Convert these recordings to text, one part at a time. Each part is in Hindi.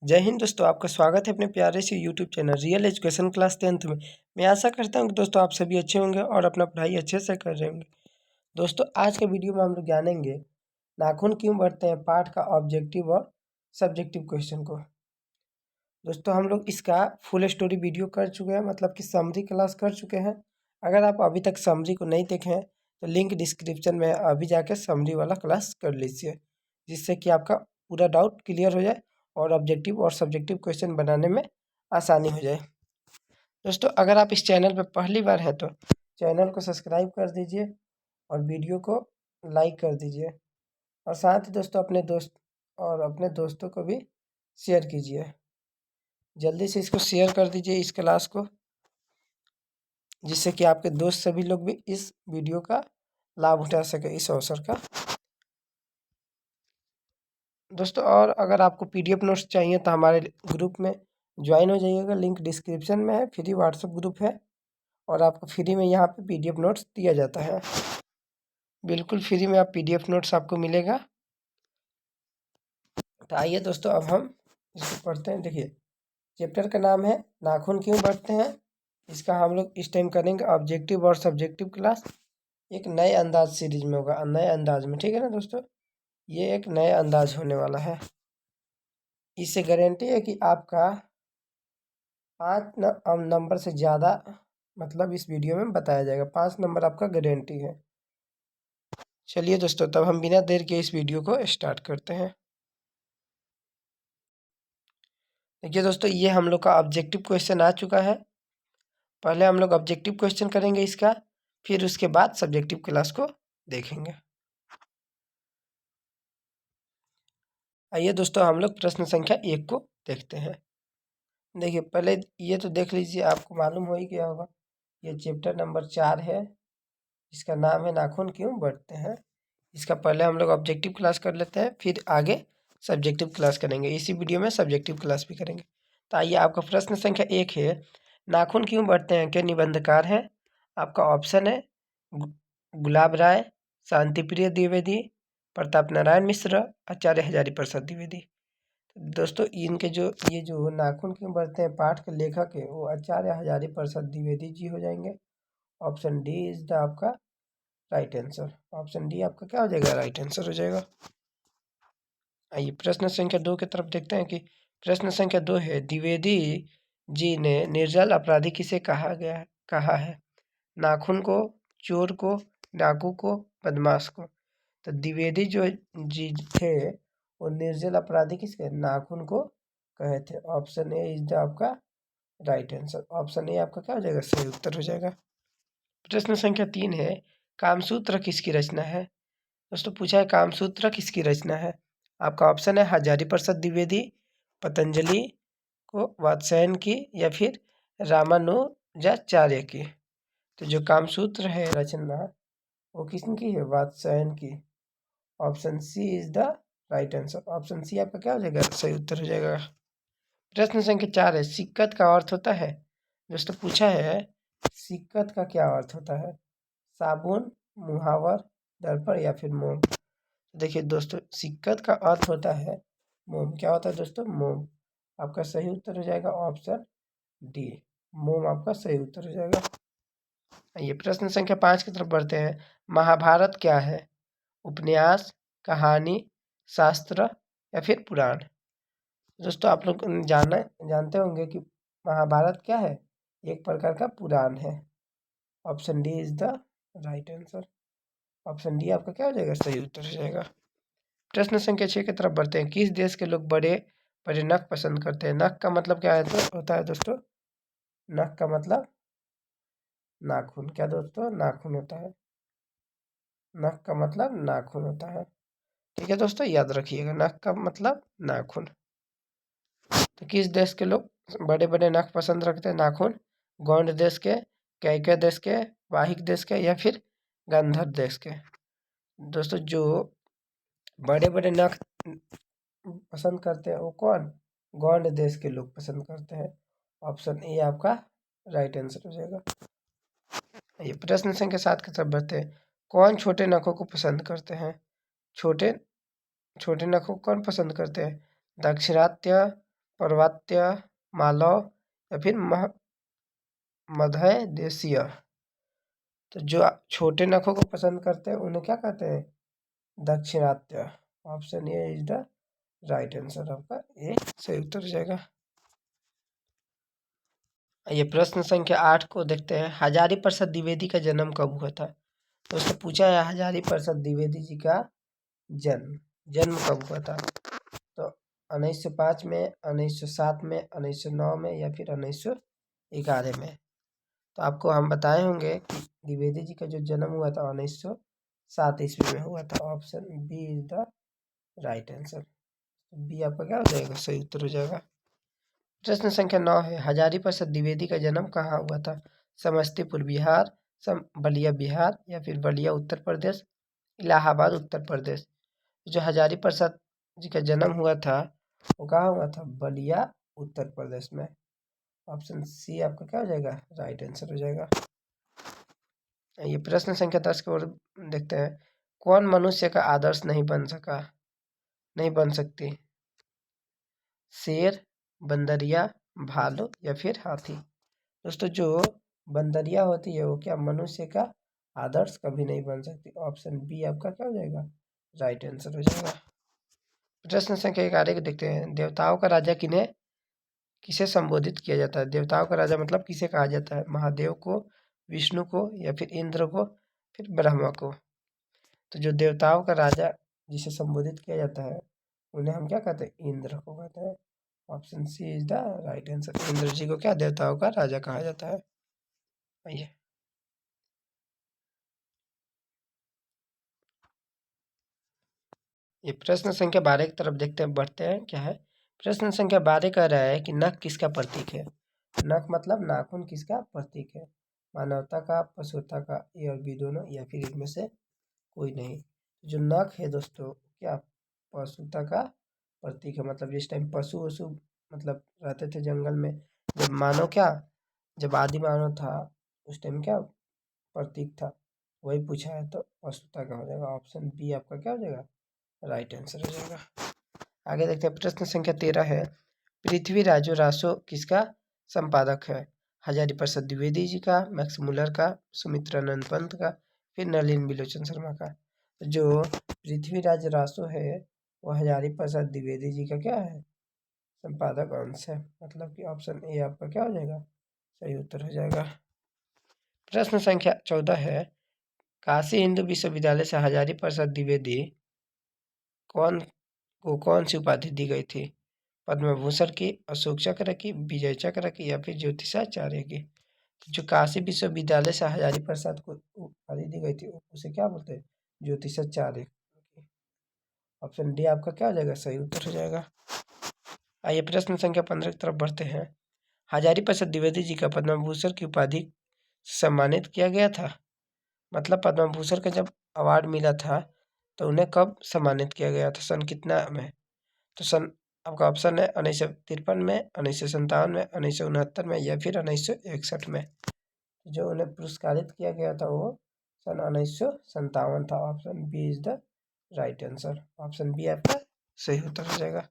जय हिंद दोस्तों, आपका स्वागत है अपने प्यारे से YouTube channel real education class 10th में। मैं आशा करता हूं कि दोस्तों आप सभी अच्छे होंगे और अपना पढ़ाई अच्छे से कर रहे होंगे। दोस्तों आज के वीडियो में हम लोग जानेंगे नाखून क्यों बढ़ते हैं पाठ का ऑब्जेक्टिव और सब्जेक्टिव क्वेश्चन को। दोस्तों हम लोग इसका फुल स्टोरी वीडियो कर चुके हैं, मतलब कि समरी क्लास कर चुके हैं। अगर आप अभी तक समरी को नहीं देखे हैं तो लिंक डिस्क्रिप्शन में है, अभी जाके समरी वाला क्लास कर लीजिए, जिससे कि आपका पूरा डाउट क्लियर हो जाए और ऑब्जेक्टिव और सब्जेक्टिव क्वेश्चन बनाने में आसानी हो जाए। दोस्तों अगर आप इस चैनल पर पहली बार हैं तो चैनल को सब्सक्राइब कर दीजिए और वीडियो को लाइक कर दीजिए, और साथ ही दोस्तों अपने दोस्तों को भी शेयर कीजिए। जल्दी से इसको शेयर कर दीजिए इस क्लास को, जिससे कि आपके दोस्त सभी लोग भी इस वीडियो का लाभ उठा सके, इस अवसर का। दोस्तों और अगर आपको पीडीएफ नोट्स चाहिए तो हमारे ग्रुप में ज्वाइन हो जाइएगा, लिंक डिस्क्रिप्शन में है। फ्री व्हाट्सएप ग्रुप है और आपको फ्री में यहाँ पे पीडीएफ नोट्स दिया जाता है, बिल्कुल फ्री में आप पीडीएफ नोट्स आपको मिलेगा। तो आइए दोस्तों अब हम इसको पढ़ते हैं। देखिए चैप्टर का नाम है नाखून क्यों बढ़ते हैं। इसका हम लोग इस टाइम करेंगे ऑब्जेक्टिव और सब्जेक्टिव क्लास, एक नए अंदाज सीरीज में होगा, नए अंदाज में, ठीक है ना दोस्तों। ये एक नए अंदाज होने वाला है, इससे गारंटी है कि आपका 5 नंबर से ज़्यादा मतलब इस वीडियो में बताया जाएगा। 5 नंबर आपका गारंटी है। चलिए दोस्तों तब हम बिना देर के इस वीडियो को स्टार्ट करते हैं। देखिए दोस्तों ये हम लोग का ऑब्जेक्टिव क्वेश्चन आ चुका है। पहले हम लोग ऑब्जेक्टिव क्वेश्चन करेंगे इसका, फिर उसके बाद सब्जेक्टिव क्लास को देखेंगे। आइए दोस्तों हम लोग प्रश्न संख्या 1 को देखते हैं। देखिए पहले ये तो देख लीजिए, आपको मालूम हो ही गया होगा, ये चैप्टर नंबर 4 है, इसका नाम है नाखून क्यों बढ़ते हैं। इसका पहले हम लोग ऑब्जेक्टिव क्लास कर लेते हैं, फिर आगे सब्जेक्टिव क्लास करेंगे। इसी वीडियो में सब्जेक्टिव क्लास भी करेंगे। तो आइए आपका प्रश्न संख्या 1 है, नाखून क्यों बढ़ते हैं के निबंधकार हैं। आपका ऑप्शन है गुलाब राय, शांतिप्रिय द्विवेदी, प्रताप नारायण मिश्र, आचार्य हजारी प्रसाद द्विवेदी। दोस्तों इनके ये जो नाखून क्यों बढ़ते हैं पाठ के लेखक है वो आचार्य हजारी प्रसाद द्विवेदी जी हो जाएंगे। ऑप्शन डी इज द आपका राइट आंसर। ऑप्शन डी आपका क्या हो जाएगा, राइट आंसर हो जाएगा। आइए प्रश्न संख्या 2 की तरफ देखते हैं कि प्रश्न संख्या 2 है, द्विवेदी जी ने निर्जल अपराधी किसे कहा है। नाखून को, चोर को, डाकू को, बदमाश को। तो द्विवेदी जो जी थे वो निर्जल अपराधी किसके, नाखून को कहे थे। ऑप्शन ए इज द आपका राइट आंसर। ऑप्शन ए आपका क्या हो जाएगा, सही उत्तर हो जाएगा। प्रश्न संख्या 3 है, कामसूत्र किसकी रचना है। दोस्तों पूछा है कामसूत्र किसकी रचना है। आपका ऑप्शन है हजारी प्रसाद द्विवेदी, पतंजलि को, वात्स्यायन की, या फिर रामानुजाचार्य की। तो जो कामसूत्र है रचना वो किसकी है, वात्स्यायन की। Option C is the right answer. Option C आपका क्या हो जाएगा, सही उत्तर हो जाएगा। प्रश्न संख्या 4 है, सिक्कत का अर्थ होता है। दोस्तों पूछा है सिक्कत का क्या अर्थ होता है, साबुन, मुहावर, दर्पण या फिर मोम। देखिए दोस्तों सिक्कत का अर्थ होता है मोम। क्या होता है दोस्तों, मोम। आपका सही उत्तर हो जाएगा ऑप्शन डी, मोम आपका सही उत्तर हो जाएगा। ये प्रश्न संख्या 5 की तरफ बढ़ते हैं, महाभारत क्या है। उपन्यास, कहानी, शास्त्र या फिर पुराण। दोस्तों आप लोग जानते होंगे कि महाभारत क्या है, एक प्रकार का पुराण है। Option D is the right answer. Option D आपका क्या हो जाएगा, सही उत्तर हो जाएगा। प्रश्न संख्या 6 की तरफ बढ़ते हैं, किस देश के लोग बड़े बड़े नख पसंद करते हैं। नख का मतलब क्या होता है दोस्तों, नख का मतलब नाखून। क्या दोस्तों, नाखून होता है। नख का मतलब नाखून होता है, ठीक है दोस्तों, याद रखिएगा, नख का मतलब नाखून। तो किस देश के लोग बड़े बड़े नख पसंद रखते हैं, नाखून। गौंड देश के, कैके देश के, वाहिक देश के या फिर गांधार देश के। दोस्तों जो बड़े बड़े नख पसंद करते हैं वो कौन, गौंड देश के लोग पसंद करते हैं। ऑप्शन ए आपका राइट आंसर हो जाएगा। ये प्रश्न संख्या 7 की तरफ बढ़ते हैं, कौन छोटे नखों को पसंद करते हैं। छोटे छोटे नखों को कौन पसंद करते हैं, दाक्षिणात्य, पर्वत्य, मालव या फिर मध्य देशीय। तो जो छोटे नखों को पसंद करते हैं उन्हें क्या कहते हैं? दक्षिणात्य। Option A is the right answer, आपका ए सही उत्तर हो जाएगा। ये प्रश्न संख्या 8 को देखते हैं। हजारी प्रसाद द्विवेदी का जन्म कब हुआ था? तो उससे पूछा है हजारी प्रसाद द्विवेदी जी का जन्म जन्म कब हुआ था? तो 1905 में, 1907 में, 1909 में या फिर 1911 में। तो आपको हम बताए होंगे कि द्विवेदी जी का जो जन्म हुआ था 1907 ईस्वी में हुआ था। Option B is the right answer. B आपका क्या हो जाएगा? सही उत्तर हो जाएगा। प्रश्न संख्या 9 है। हजारी प्रसाद द्विवेदी का जन्म कहाँ हुआ था? समस्तीपुर बिहार, बलिया बिहार या फिर बलिया उत्तर प्रदेश, इलाहाबाद उत्तर प्रदेश। जो हजारी प्रसाद जी का जन्म हुआ था वो कहाँ हुआ था? बलिया उत्तर प्रदेश में। ऑप्शन सी आपका क्या हो जाएगा? राइट आंसर हो जाएगा। ये प्रश्न संख्या 10 की ओर देखते हैं। कौन मनुष्य का आदर्श नहीं बन सकती? शेर, बंदरिया, भालू या फिर हाथी। दोस्तों जो बंदरिया होती है वो क्या मनुष्य का आदर्श कभी नहीं बन सकती। ऑप्शन बी आपका क्या हो जाएगा? राइट आंसर हो जाएगा। प्रश्न संख्या 11 को देखते हैं। देवताओं का राजा किसे संबोधित किया जाता है? देवताओं का राजा मतलब किसे कहा जाता है? महादेव को, विष्णु को या फिर इंद्र को, फिर ब्रह्मा को। तो जो देवताओं का राजा जिसे संबोधित किया जाता है उन्हें हम क्या कहते हैं? इंद्र को कहते हैं। Option C is the right answer. Indra ji को क्या देवताओं का राजा कहा जाता है। आइए ये प्रश्न संख्या 12 की तरफ देखते हैं, बढ़ते हैं। क्या है? प्रश्न संख्या 12 कह रहा है कि नख किसका प्रतीक है? नख मतलब नाखून किसका प्रतीक है? मानवता का, पशुता का, ए और बी दोनों या फिर इनमें से कोई नहीं। जो नख है दोस्तों क्या पशुता का प्रतीक है। मतलब जिस टाइम पशु वशु मतलब रहते थे जंगल में, जब आदि मानव था उस टाइम क्या प्रतीक था, वही पूछा है। तो पशुता का हो जाएगा। ऑप्शन बी आपका क्या हो जाएगा? राइट आंसर हो जाएगा। आगे देखते हैं। प्रश्न संख्या 13 है। पृथ्वीराज रासो किसका संपादक है? हजारी प्रसाद द्विवेदी जी का, मैक्स मुलर का, सुमित्रानंद पंत का, फिर नलिन बिलोचन शर्मा का। जो पृथ्वीराज रासो है वो हजारी प्रसाद द्विवेदी जी का क्या है? संपादक अंश है। मतलब कि ऑप्शन ए आपका क्या हो जाएगा? सही उत्तर हो जाएगा। प्रश्न संख्या 14 है। काशी हिंदू विश्वविद्यालय से हजारी प्रसाद द्विवेदी कौन सी उपाधि दी गई थी? पद्म भूषण की, अशोक चक्र की, विजय चक्र की या फिर ज्योतिषाचार्य की। जो काशी विश्वविद्यालय से हजारी प्रसाद को उपाधि दी गई थी उसे क्या बोलते हैं? ज्योतिषाचार्य। ऑप्शन डी आपका क्या हो जाएगा? सही उत्तर हो जाएगा। आइए प्रश्न संख्या 15 की तरफ बढ़ते हैं। हजारी प्रसाद द्विवेदी जी का पद्म भूषण की उपाधि सम्मानित किया गया था। मतलब पद्म भूषण का जब अवार्ड मिला था तो उन्हें कब सम्मानित किया गया था? सन कितना में? तो सन आपका ऑप्शन है 1953 में, 1957 में, 1969 में या फिर 1961 में। जो उन्हें पुरस्कारित किया गया था वो सन 1957 था। Option B is the right answer. Option B आपका सही उत्तर हो जाएगा।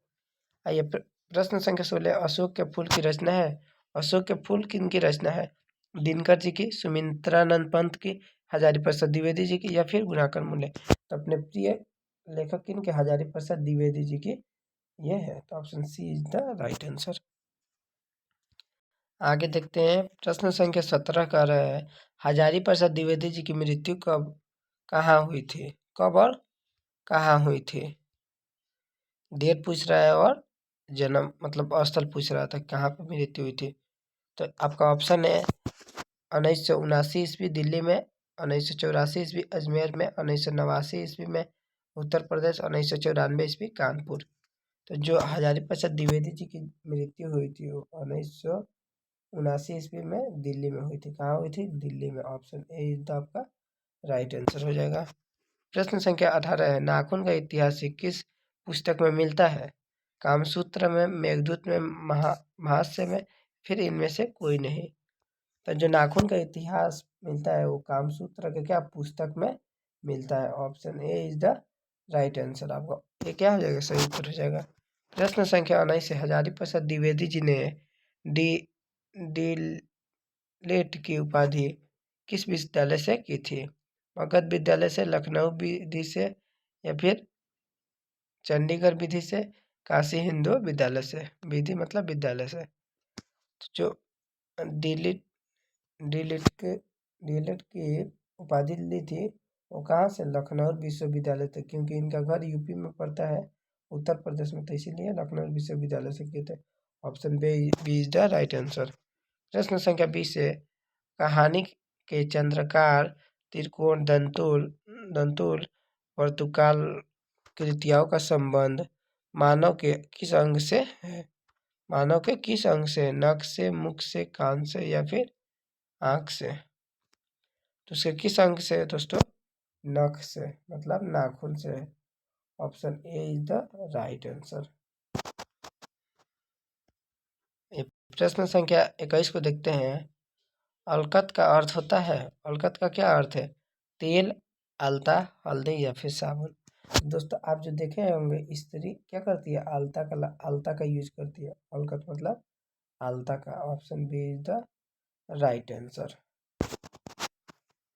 आइए प्रश्न संख्या 16। अशोक के फूल की रचना है। अशोक के फूल किन की रचना है? दिनकर जी की, सुमित्रानंद पंत की, हजारी प्रसाद द्विवेदी जी की या फिर गुणाकर मूल्य। तो अपने प्रिय लेखक किन के? हजारी प्रसाद द्विवेदी जी की ये है। तो option C is the right answer. आगे देखते हैं। प्रश्न संख्या 17 का रहा है। हजारी प्रसाद द्विवेदी जी की मृत्यु कहाँ हुई थी? कब और कहाँ हुई थी? डेट पूछ रहा है और जन्म मतलब स्थल पूछ रहा था कहाँ पर मृत्यु हुई थी। तो आपका ऑप्शन है 1979 ईस्वी दिल्ली में, 1984 ईस्वी अजमेर में, 1989 ईस्वी में उत्तर प्रदेश, 1994 ईस्वी कानपुर। तो जो हजारी प्रसाद द्विवेदी जी की मृत्यु हुई थी वो 1979 ईस्वी में दिल्ली में हुई थी। कहाँ हुई थी? दिल्ली में। ऑप्शन ए इज द आपका राइट आंसर हो जाएगा। प्रश्न संख्या 18 है। नाखून का इतिहास किस पुस्तक में मिलता है? कामसूत्र में, मेघदूत में, महास्य में, फिर इनमें से कोई नहीं। तो जो नाखून का इतिहास मिलता है वो कामसूत्र के क्या पुस्तक में मिलता है। Option A is the right answer. आपको ये क्या हो जाएगा? सही उत्तर हो जाएगा। प्रश्न संख्या 19 से हजारी प्रसाद द्विवेदी जी ने डी डीलेट की उपाधि किस विद्यालय से की थी? मगध विद्यालय से, लखनऊ विधि से, या फिर चंडीगढ़ विधि से, काशी हिंदू विद्यालय से। विधि मतलब विद्यालय से। तो जो डीलिट डीलेट की उपाधि ली थी वो कहाँ से? लखनऊ विश्वविद्यालय से, क्योंकि इनका घर यूपी में पड़ता है, उत्तर प्रदेश में, तो इसीलिए लखनऊ विश्वविद्यालय से किए थे। Option B is the right answer. प्रश्न संख्या 20 से कहानी के चंद्रकार, त्रिकोण, दंतुल वर्तुकाल कृतियों का संबंध मानव के किस अंग से है? मानव के किस अंग से? नख से, मुख से, कान से, या फिर आंख से? तो उसके किस अंग से है दोस्तों? नख से, मतलब नाखून से। Option A is the right answer. प्रश्न संख्या 21 को देखते हैं। अलकत का अर्थ होता है, अलकत का क्या अर्थ है? तेल, आलता, हल्दी, या फिर साबुन। दोस्तों आप जो देखे होंगे स्त्री क्या करती है? आलता का यूज करती है। अलकत मतलब आलता का। Option B is the right answer.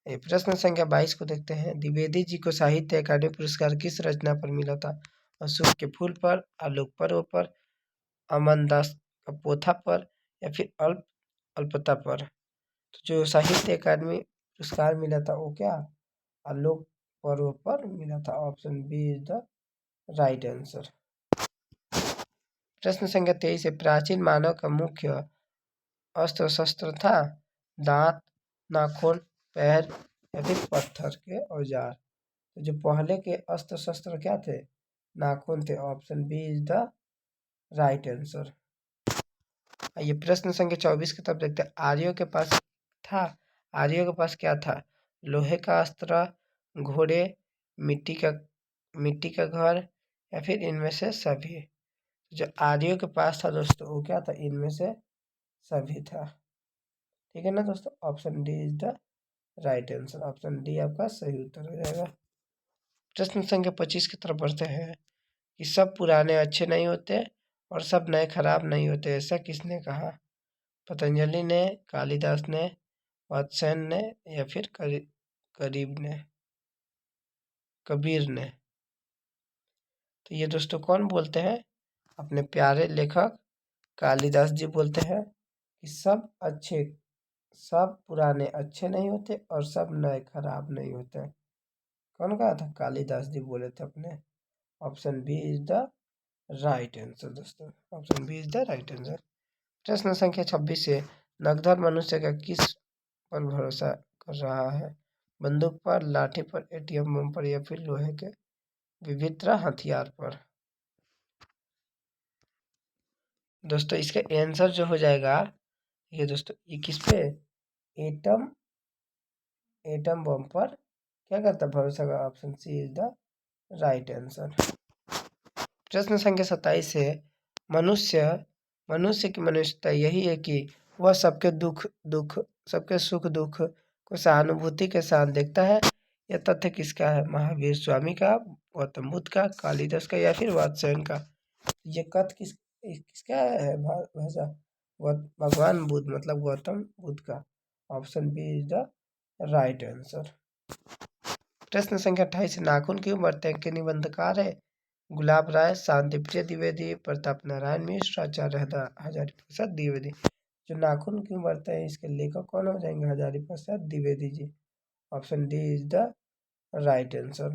प्रश्न संख्या 22 को देखते हैं। द्विवेदी जी को साहित्य अकादमी पुरस्कार किस रचना पर मिला था? अशोक के फूल पर, आलोक पर्व पर, अमनदास का पोथा पर, या फिर अल्पता पर। तो जो साहित्य अकादमी पुरस्कार मिला था वो क्या? आलोक पर्व पर मिला था। Option B is the right answer. प्रश्न संख्या 23 है। प्राचीन मानव का मुख्य अस्त्र शस्त्र था? दांत, नाखून, पैर, या फिर पत्थर के औजार। तो जो पहले के अस्त्र शस्त्र क्या थे? नाखून थे। Option B is the right answer. ये प्रश्न संख्या 24 की तरफ देखते हैं। आर्यों के पास था, आर्यों के पास क्या था? लोहे का अस्त्र, घोड़े, मिट्टी का घर, या फिर इनमें से सभी। जो आर्यों के पास था दोस्तों वो क्या था? इनमें से सभी था। ठीक है ना दोस्तों? Option D is the right answer. Option D आपका सही उत्तर हो जाएगा। प्रश्न संख्या 25 की तरफ बढ़ते हैं कि सब पुराने अच्छे नहीं होते और सब नए खराब नहीं होते, ऐसा किसने कहा? पतंजलि ने, कालिदास ने, वात्स्ययन ने, या फिर कबीर ने। तो ये दोस्तों कौन बोलते हैं? अपने प्यारे लेखक कालिदास जी बोलते हैं कि सब पुराने अच्छे नहीं होते और सब नए खराब नहीं होते। कौन कहा था? कालिदास जी बोले थे अपने। Option B is the right answer दोस्तों। Option B is the right answer. प्रश्न संख्या 26 से नगधर मनुष्य का किस पर भरोसा कर रहा है? बंदूक पर, लाठी पर, एटीएम बम पर, या फिर लोहे के विभिन्न हथियार पर। दोस्तों इसका आंसर जो हो जाएगा ये दोस्तों, ये किस पे? एटम बम पर क्या करता है? भरोसा का। Option C is the right answer. प्रश्न संख्या 27 है। मनुष्य मनुष्य की मनुष्यता यही है कि वह सबके सुख दुख को सहानुभूति के साथ देखता है। यह तथ्य किसका है? महावीर स्वामी का, गौतम बुद्ध का, कालिदास का, या फिर वात्स्ययन का। ये कथ किसका है भाषा? भगवान बुद्ध मतलब गौतम बुद्ध का। Option B is the right answer. प्रश्न संख्या 28। नाखून क्यों बढ़ते हैं के निबंधकार है? गुलाब राय, शांति प्रिय द्विवेदी, प्रताप नारायण मिश्र, आचार्य हजारी प्रसाद द्विवेदी। जो नाखून क्यों बढ़ते हैं इसके लेखक कौन हो जाएंगे? Hazari Prasad Dwivedi ji. Option D is the right answer.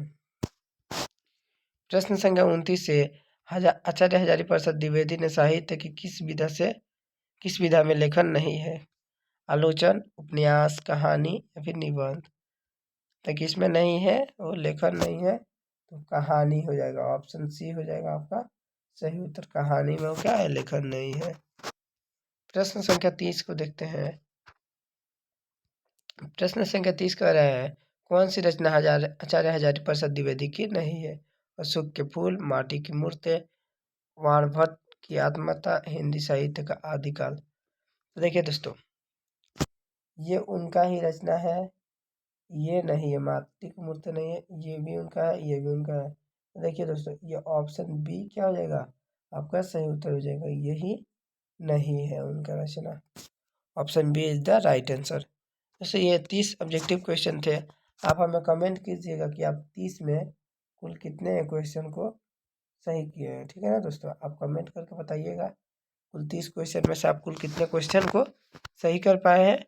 प्रश्न संख्या 29 से आचार्य हजारी प्रसाद द्विवेदी ने साहित्य की किस विधा में लेखन नहीं है? आलोचन, उपन्यास, कहानी, या फिर निबंध। तो किसमें नहीं है? वो लेखन नहीं है तो कहानी हो जाएगा। ऑप्शन सी हो जाएगा आपका सही उत्तर। कहानी में वो क्या है? लेखन नहीं है। प्रश्न संख्या 30 को देखते हैं। प्रश्न संख्या 30 कह रहा है कौन सी रचना आचार्य हजारी प्रसाद द्विवेदी की नहीं है? अशोक के फूल, माटी की मूर्तें, वाणभट्ट की आत्मकथा, हिंदी साहित्य का आदिकाल। तो देखिए दोस्तों ये उनका ही रचना है। ये नहीं है, माटी की मूर्ति नहीं है। ये भी उनका है, ये भी उनका है। तो देखिए दोस्तों ये ऑप्शन बी क्या हो जाएगा? आपका सही उत्तर हो जाएगा यही नहीं है उनका रचना। Option B is the right answer. जैसे ये 30 ऑब्जेक्टिव क्वेश्चन थे। आप हमें कमेंट कीजिएगा कि आप 30 में कुल कितने क्वेश्चन को सही किए हैं। ठीक है ना दोस्तों, आप कमेंट करके बताइएगा कुल 30 क्वेश्चन में से आप कुल कितने क्वेश्चन को सही कर पाए हैं।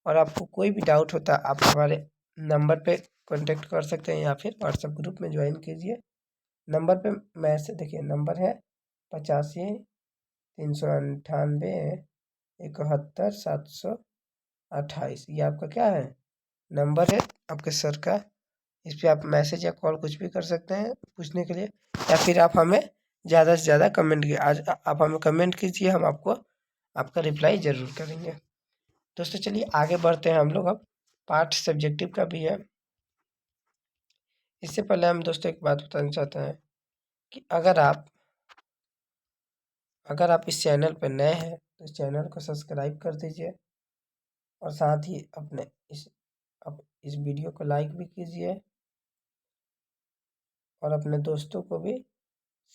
और आपको कोई भी डाउट होता है आप हमारे नंबर पे कांटेक्ट कर सकते हैं या फिर व्हाट्सएप ग्रुप में ज्वाइन कीजिए। नंबर पे मैसेज देखिए, नंबर है 85 398 71 728। ये आपका क्या है, नंबर है आपके सर का। इस पर आप मैसेज या कॉल कुछ भी कर सकते हैं पूछने के लिए, या फिर आप हमें ज़्यादा से ज़्यादा कमेंट कीजिए। आज आप हमें कमेंट कीजिए, हम आपको आपका रिप्लाई ज़रूर करेंगे। दोस्तों चलिए आगे बढ़ते हैं हम लोग। अब पार्ट सब्जेक्टिव का भी है। इससे पहले हम दोस्तों एक बात बताना चाहते हैं कि अगर आप इस चैनल पर नए हैं तो इस चैनल को सब्सक्राइब कर दीजिए और साथ ही इस वीडियो को लाइक भी कीजिए और अपने दोस्तों को भी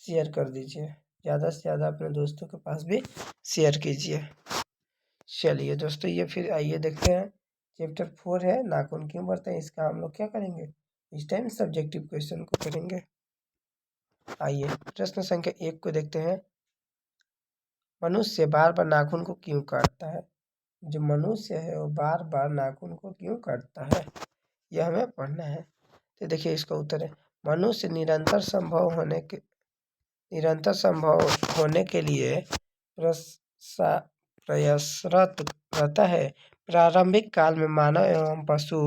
शेयर कर दीजिए। ज़्यादा से ज़्यादा अपने दोस्तों के पास भी शेयर कीजिए। चलिए दोस्तों, ये फिर आइए देखते हैं। चैप्टर 4 है नाखून क्यों बढ़ते हैं। इसका हम लोग क्या करेंगे, इस टाइम सब्जेक्टिव क्वेश्चन को करेंगे। आइए प्रश्न संख्या 1 को देखते हैं। मनुष्य बार बार नाखून को क्यों काटता है। जो मनुष्य है वो बार बार नाखून को क्यों काटता है, यह हमें पढ़ना है। तो देखिए इसका उत्तर है, मनुष्य निरंतर संभव होने के लिए प्रयासरत रहता है। प्रारंभिक काल में मानव एवं पशु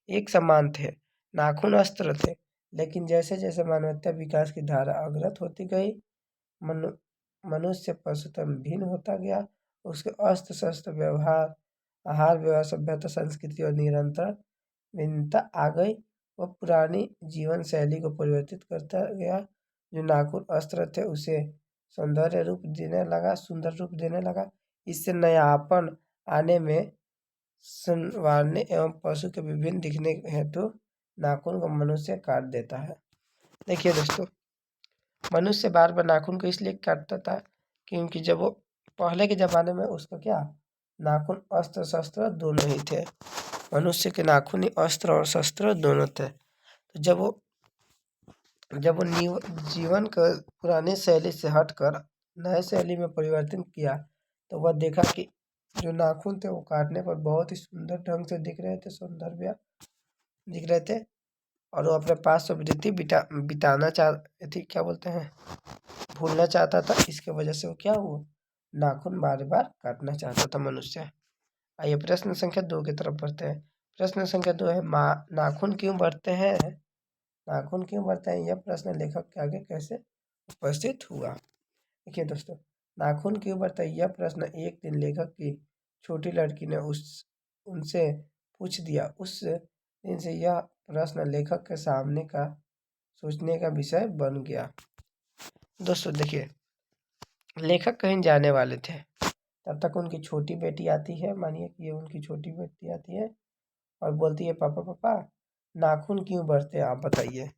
एक समान थे, नाखून अस्त्र थे। लेकिन जैसे जैसे मानवता विकास की धारा अग्रसर होती गई, मनुष्य पशुतम भिन्न होता गया। उसके अस्त्र शस्त्र व्यवहार, आहार व्यवहार, सभ्यता, संस्कृति और निरंतर भिन्नता आ गई। वह पुरानी जीवन शैली को परिवर्तित करता गया। जो नाखून अस्त्र थे उसे सुंदर रूप देने लगा। इससे नयापन आने में संवारने एवं पशु के विभिन्न दिखने हेतु नाखून को मनुष्य काट देता है। देखिए दोस्तों, मनुष्य बार बार नाखून को इसलिए काटता था क्योंकि जब वो पहले के ज़माने में उसका क्या, नाखून अस्त्र शस्त्र दोनों ही थे। मनुष्य के नाखून ही अस्त्र और शस्त्र दोनों थे। तो जब वो जीवन का पुरानी शैली से हटकर नए शैली में परिवर्तन किया तो वह देखा कि जो नाखून थे वो काटने पर बहुत ही सुंदर ढंग से दिख रहे थे, सौंदर्य दिख रहे थे। और वो अपने पास स्मृति बिताना चाहती थी, क्या बोलते हैं, भूलना चाहता था। इसके वजह से वो क्या हुआ, नाखून बार बार काटना चाहता था मनुष्य। आइए प्रश्न संख्या 2 की तरफ बढ़ते हैं। प्रश्न संख्या 2 है, नाखून क्यों बढ़ते हैं। नाखून क्यों बढ़ते हैं, यह प्रश्न लेखक के आगे कैसे उपस्थित हुआ। देखिए दोस्तों, नाखून क्यों बढ़ता है, यह प्रश्न एक दिन लेखक की छोटी लड़की ने उनसे पूछ दिया। उस दिन से यह प्रश्न लेखक के सामने का सोचने का विषय बन गया। दोस्तों देखिए, लेखक कहीं जाने वाले थे, तब तक उनकी छोटी बेटी आती है। मानिए कि ये उनकी छोटी बेटी आती है और बोलती है, पापा पापा नाखून क्यों बढ़ते हैं, आप बताइए।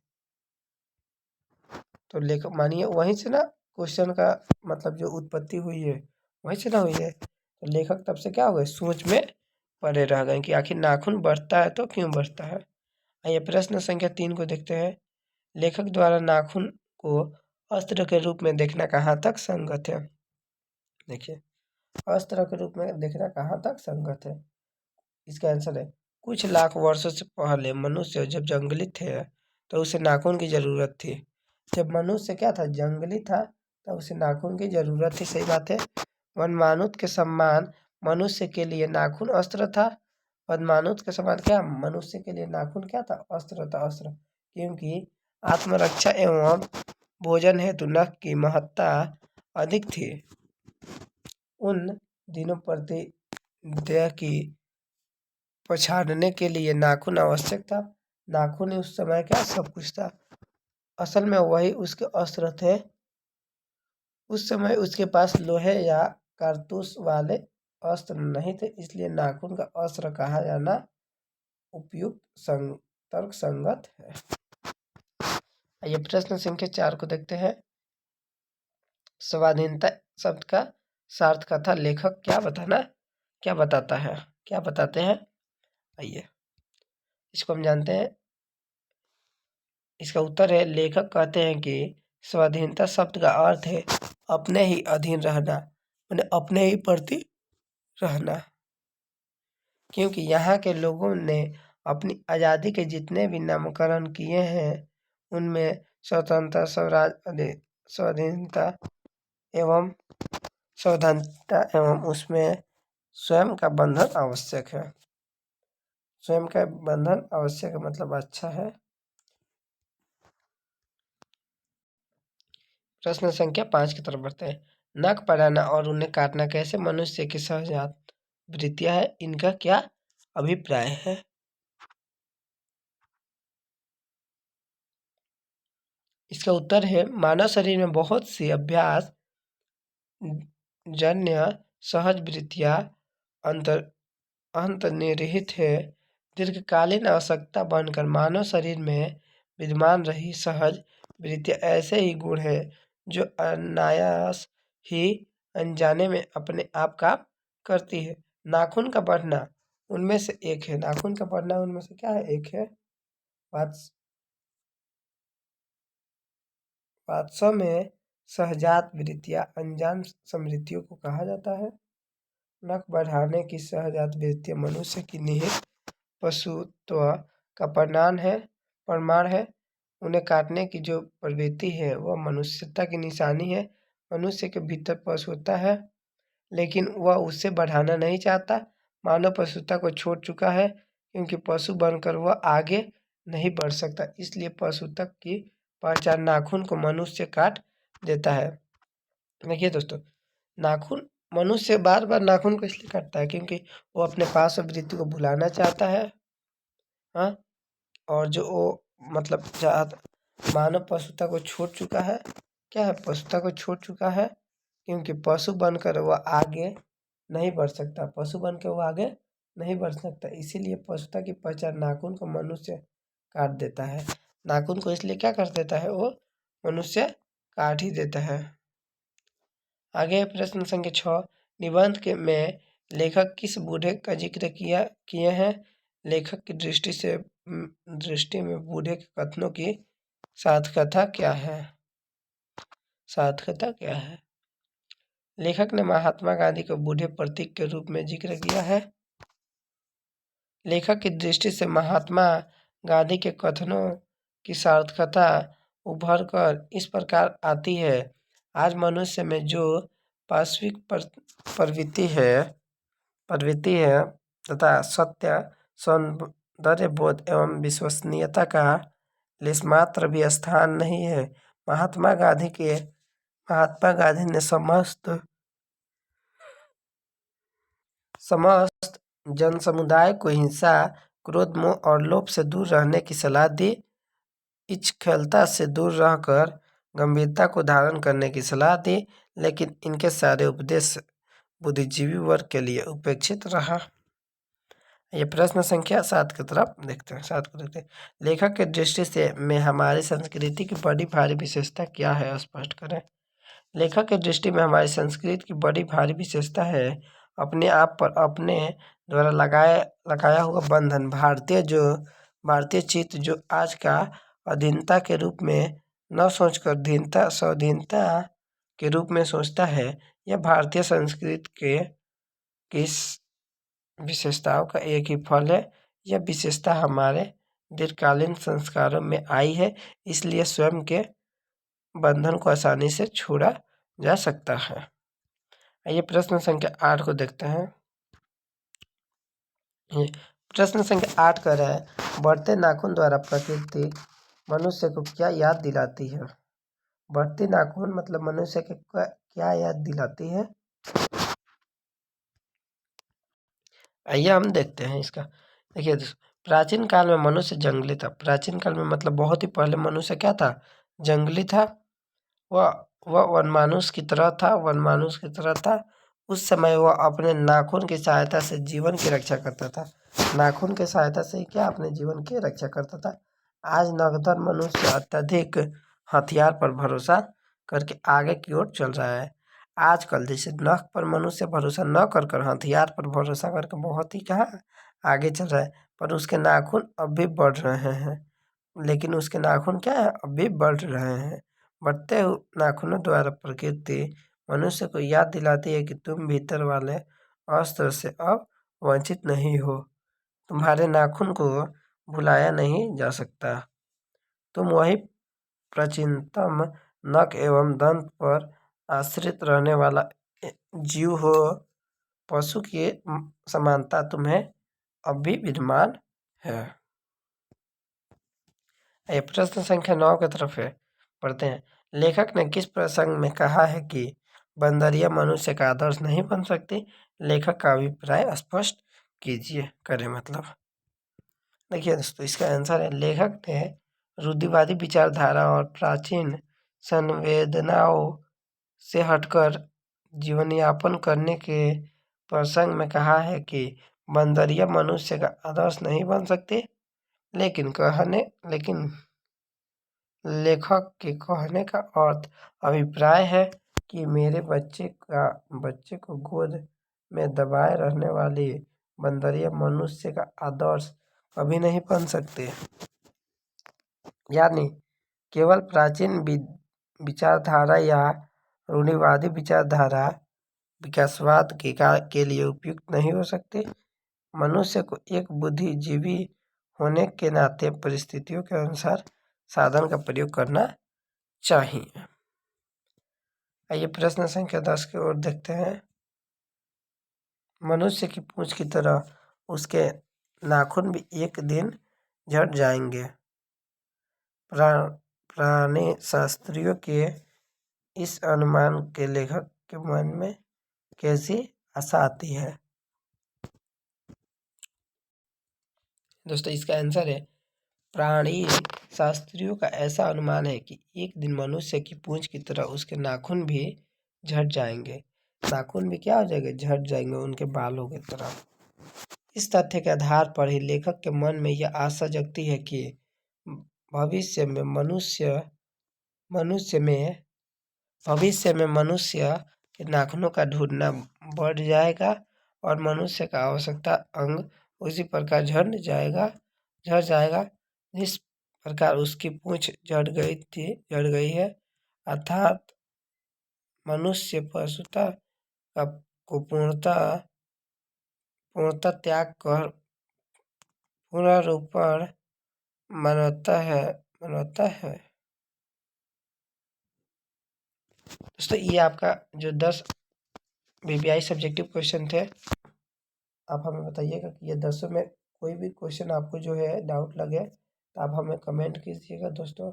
तो लेखक, मानिए वहीं से ना क्वेश्चन का मतलब जो उत्पत्ति हुई है वहीं से ना हुई है। तो लेखक तब से क्या हो गए, सोच में पड़े रह गए कि आखिर नाखून बढ़ता है तो क्यों बढ़ता है। आइए प्रश्न संख्या 3 को देखते हैं। लेखक द्वारा नाखून को अस्त्र के रूप में देखना कहाँ तक संगत है। देखिए, अस्त्र के रूप में देखना कहाँ तक संगत है। इसका आंसर है, कुछ लाख वर्षों से पहले मनुष्य जब जंगली थे तो उसे नाखून की जरूरत थी। जब मनुष्य क्या था, जंगली था, तब उसे नाखून की जरूरत थी। सही बात है। वनमानुष के समान मनुष्य के लिए नाखून अस्त्र था। वनमानुष के समान क्या, मनुष्य के लिए नाखून क्या था, अस्त्र था, अस्त्र। क्योंकि आत्मरक्षा एवं भोजन हेतु नख की महत्ता अधिक थी। उन दिनों देह की पछाड़ने के लिए नाखून आवश्यक था। नाखून ही उस समय क्या, सब कुछ था। असल में वही उसके अस्त्र थे। उस समय उसके पास लोहे या कारतूस वाले अस्त्र नहीं थे, इसलिए नाखून का अस्त्र कहा जाना उपयुक्त तर्क संगत है। आइए प्रश्न संख्या 4 को देखते हैं। स्वाधीनता शब्द का सार्थकता लेखक क्या बताता है, क्या बताते हैं? आइए इसको हम जानते हैं। इसका उत्तर है, लेखक कहते हैं कि स्वाधीनता शब्द का अर्थ है अपने ही अधीन रहना, माने अपने ही प्रति रहना, क्योंकि यहाँ के लोगों ने अपनी आज़ादी के जितने भी नामकरण किए हैं उनमें स्वतंत्रता, स्वराज, स्वाधीनता एवं सावधानता एवं उसमें स्वयं का बंधन आवश्यक है। स्वयं का बंधन आवश्यक है मतलब अच्छा है। प्रश्न संख्या 5 की तरफ बढ़ते हैं। नख बढ़ाना और उन्हें काटना कैसे मनुष्य की सहजात वृत्तियां है, इनका क्या अभिप्राय है? इसका उत्तर है, मानव शरीर में बहुत सी अभ्यास जन्य सहज वृत्तियां अंतर्निहित है। दीर्घकालीन आवश्यकता बनकर मानव शरीर में विद्यमान रही सहज वृत्तियां ऐसे ही गुण है जो अनायास ही अनजाने में अपने आप काम करती है। नाखून का बढ़ना उनमें से एक है। नाखून का बढ़ना उनमें से क्या है? एक है। वास्तव में सहजात वृत्तियां अनजान समृद्धियों को कहा जाता है। नख बढ़ाने की सहजात वृत्तियां मनुष्य की निहित पशुत्व का प्रमाण है। उन्हें काटने की जो प्रवृत्ति है वह मनुष्यता की निशानी है। मनुष्य के भीतर पशुता है लेकिन वह उसे बढ़ाना नहीं चाहता। मानव पशुता को छोड़ चुका है क्योंकि पशु बनकर वह आगे नहीं बढ़ सकता, इसलिए पशुता की पहचान नाखून को मनुष्य काट देता है। देखिए दोस्तों, नाखून मनुष्य बार बार नाखून को इसलिए काटता है क्योंकि वो अपने पास वृत्ति को भुलाना चाहता है। हाँ, और जो वो मतलब मानव पशुता को छोड़ चुका है। क्या है? पशुता को छोड़ चुका है क्योंकि पशु बनकर वह आगे नहीं बढ़ सकता। पशु बनकर वो आगे नहीं बढ़ सकता, इसीलिए पशुता की पहचान नाखून को मनुष्य काट देता है। नाखून को इसलिए क्या कर देता है? वो मनुष्य काट ही देता है। आगे प्रश्न संख्या 6। निबंध के में लेखक किस बूढ़े का जिक्र किए हैं? लेखक की दृष्टि में बूढ़े के कथनों की सार्थकता क्या है? सार्थकता क्या है? लेखक ने महात्मा गांधी को बूढ़े प्रतीक के रूप में जिक्र किया है। लेखक की दृष्टि से महात्मा गांधी के कथनों की सार्थकता उभर कर इस प्रकार आती है। आज मनुष्य में जो पाश्विक प्रवृत्ति है तथा सत्य, सौंदर्य बोध एवं विश्वसनीयता का लेशमात्र भी स्थान नहीं है। महात्मा गांधी ने समस्त जन समुदाय को हिंसा, क्रोध, मोह और लोभ से दूर रहने की सलाह दी। इच्छखलता से दूर रहकर गंभीरता को धारण करने की सलाह दी, लेकिन इनके सारे उपदेश बुद्धिजीवी वर्ग के लिए उपेक्षित रहा। ये प्रश्न संख्या 7 की तरफ देखते हैं। 7 को देखते हैं। लेखक की दृष्टि से में हमारी संस्कृति की बड़ी भारी विशेषता क्या है? स्पष्ट करें। लेखक की दृष्टि में हमारी संस्कृति की बड़ी भारी विशेषता है अपने आप पर अपने द्वारा लगाया हुआ बंधन। भारतीय चित्त जो आज का अधीनता के रूप में न सोचकर धीनता, स्वाधीनता के रूप में सोचता है, यह भारतीय संस्कृति के किस विशेषताओं का एक ही फल है। यह विशेषता हमारे दीर्घकालीन संस्कारों में आई है, इसलिए स्वयं के बंधन को आसानी से छोड़ा जा सकता है। आइए प्रश्न संख्या 8 को देखते हैं। प्रश्न संख्या 8 कह रहा है, बढ़ते नाखून द्वारा प्रकृति मनुष्य को क्या याद दिलाती है? बढ़ती नाखून मतलब मनुष्य के क्या याद दिलाती है? आइए हम देखते हैं इसका। देखिए, प्राचीन काल में मनुष्य जंगली था। प्राचीन काल में मतलब बहुत ही पहले मनुष्य क्या था? जंगली था। वह वनमानुष की तरह था। उस समय वह अपने नाखून की सहायता से जीवन की रक्षा करता था। नाखून की सहायता से क्या अपने जीवन की रक्षा करता था। आज नगधर मनुष्य अत्यधिक हथियार पर भरोसा करके आगे की ओर चल रहा है। आजकल जैसे नख पर मनुष्य भरोसा न कर हथियार पर भरोसा करके बहुत ही कहाँ आगे चल रहा है, पर उसके नाखून अब भी बढ़ रहे हैं। लेकिन उसके नाखून क्या है, अब भी बढ़ रहे हैं। बढ़ते नाखूनों द्वारा प्रकृति मनुष्य को याद दिलाती है कि तुम भीतर वाले अस्त्र से अब वंचित नहीं हो। तुम्हारे नाखून को भुलाया नहीं जा सकता। तुम वही प्राचीनतम नख एवं दंत पर आश्रित रहने वाला जीव हो। पशु की समानता तुम्हें अब भी विद्यमान है। ये प्रश्न संख्या 9 की तरफ है, पढ़ते हैं। लेखक ने किस प्रसंग में कहा है कि बंदरिया मनुष्य का आदर्श नहीं बन सकती? लेखक का अभिप्राय स्पष्ट कीजिए, करें मतलब। देखिए दोस्तों, इसका आंसर है, लेखक ने रूढ़िवादी विचारधारा और प्राचीन संवेदनाओं से हटकर जीवन यापन करने के प्रसंग में कहा है कि बंदरिया मनुष्य का आदर्श नहीं बन सकते। लेकिन लेखक के कहने का अर्थ अभिप्राय है कि मेरे बच्चे को गोद में दबाए रहने वाली बंदरिया मनुष्य का आदर्श कभी नहीं बन सकते। यानी केवल प्राचीन विचारधारा या रूढ़िवादी विचारधारा विकासवाद के लिए उपयुक्त नहीं हो सकती। मनुष्य को एक बुद्धिजीवी होने के नाते परिस्थितियों के अनुसार साधन का प्रयोग करना चाहिए। आइए प्रश्न संख्या 10 की ओर देखते हैं। मनुष्य की पूंछ की तरह उसके नाखून भी एक दिन झड़ जाएंगे। प्राणी शास्त्रियों के इस अनुमान के लेखक के मन में कैसी आशा आती है? दोस्तों, इसका आंसर है, प्राणी शास्त्रियों का ऐसा अनुमान है कि एक दिन मनुष्य की पूंछ की तरह उसके नाखून भी झड़ जाएंगे। नाखून भी क्या हो जाएंगे, झड़ जाएंगे, उनके बालों की तरह। इस तथ्य के आधार पर ही लेखक के मन में यह आशा जगती है कि भविष्य में मनुष्य के नाखूनों का ढूंढना बढ़ जाएगा और मनुष्य का आवश्यकता अंग उसी प्रकार झड़ जाएगा जिस प्रकार उसकी पूंछ झड़ गई है। अर्थात मनुष्य पशुता को पूर्णतः त्याग कर पुनरुत्थान मानता है। दोस्तों, ये आपका जो 10 VBI सब्जेक्टिव क्वेश्चन थे, आप हमें बताइएगा कि ये 10 में कोई भी क्वेश्चन आपको जो है डाउट लगे तो आप हमें कमेंट कीजिएगा। दोस्तों,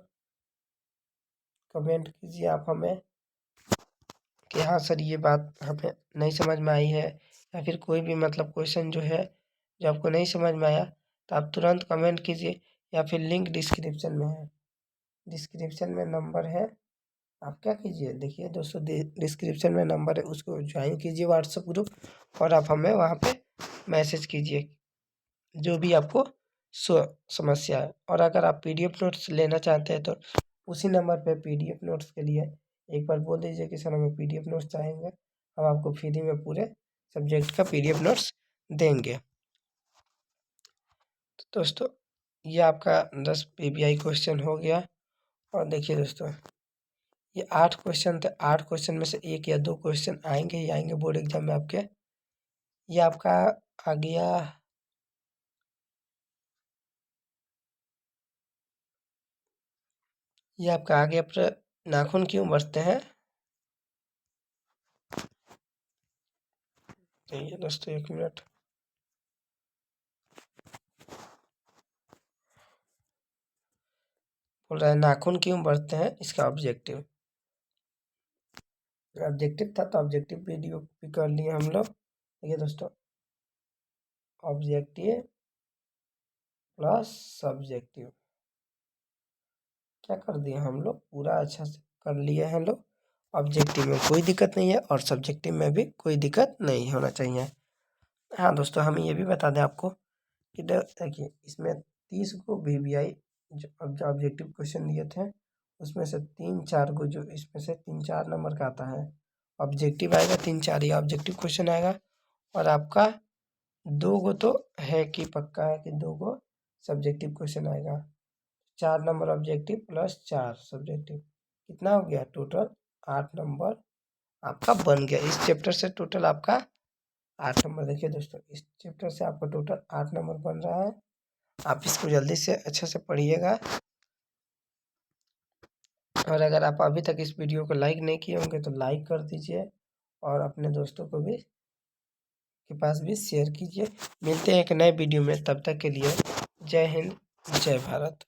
कमेंट कीजिए आप हमें कि हाँ सर, ये बात हमें नहीं समझ में आई है, या फिर कोई भी मतलब क्वेश्चन जो है जो आपको नहीं समझ में आया तो आप तुरंत कमेंट कीजिए, या फिर लिंक डिस्क्रिप्शन में है। डिस्क्रिप्शन में नंबर है, आप क्या कीजिए, देखिए दोस्तों, डिस्क्रिप्शन में नंबर है, उसको ज्वाइन कीजिए व्हाट्सएप ग्रुप, और आप हमें वहाँ पे मैसेज कीजिए जो भी आपको समस्या है। और अगर आप PDF नोट्स लेना चाहते हैं तो उसी नंबर पे PDF नोट्स के लिए एक बार बोल दीजिए कि सर हमें PDF नोट्स चाहेंगे, हम आपको फ्री में पूरे सब्जेक्ट का PDF नोट्स देंगे। तो दोस्तों, ये आपका 10 VBI क्वेश्चन हो गया। और देखिए दोस्तों, ये 8 क्वेश्चन थे। 8 क्वेश्चन में से 1 या 2 क्वेश्चन आएंगे ही आएंगे बोर्ड एग्जाम में आपके। ये आपका आ गया, ये आपका आ गया नाखून क्यों बढ़ते हैं। देखिए दोस्तों, 1 मिनट। बोल रहा है नाखून क्यों बढ़ते हैं, इसका ऑब्जेक्टिव था तो ऑब्जेक्टिव वीडियो भी कर लिए हम लोग। देखिए दोस्तों, ऑब्जेक्टिव प्लस सब्जेक्टिव क्या कर दिए हम लोग, पूरा अच्छा से कर लिए हैं लोग। ऑब्जेक्टिव में कोई दिक्कत नहीं है और सब्जेक्टिव में भी कोई दिक्कत नहीं होना चाहिए। हाँ दोस्तों, हम ये भी बता दें आपको कि देखिए, इसमें 30 को VBI जो ऑब्जेक्टिव क्वेश्चन दिए थे उसमें से 3-4 को जो इसमें से 3-4 नंबर का आता है ऑब्जेक्टिव आएगा, 3-4 ये ऑब्जेक्टिव क्वेश्चन आएगा। और आपका 2 गो तो है कि पक्का है कि 2 गो सब्जेक्टिव क्वेश्चन आएगा। 4 नंबर ऑब्जेक्टिव प्लस 4 सब्जेक्टिव, कितना हो गया टोटल 8 नंबर आपका बन गया। इस चैप्टर से टोटल आपका 8 नंबर, देखिए दोस्तों इस चैप्टर से आपका टोटल 8 नंबर बन रहा है। आप इसको जल्दी से अच्छे से पढ़िएगा। और अगर आप अभी तक इस वीडियो को लाइक नहीं किए होंगे तो लाइक कर दीजिए और अपने दोस्तों को भी के पास भी शेयर कीजिए। मिलते हैं एक नए वीडियो में, तब तक के लिए जय हिंद जय भारत।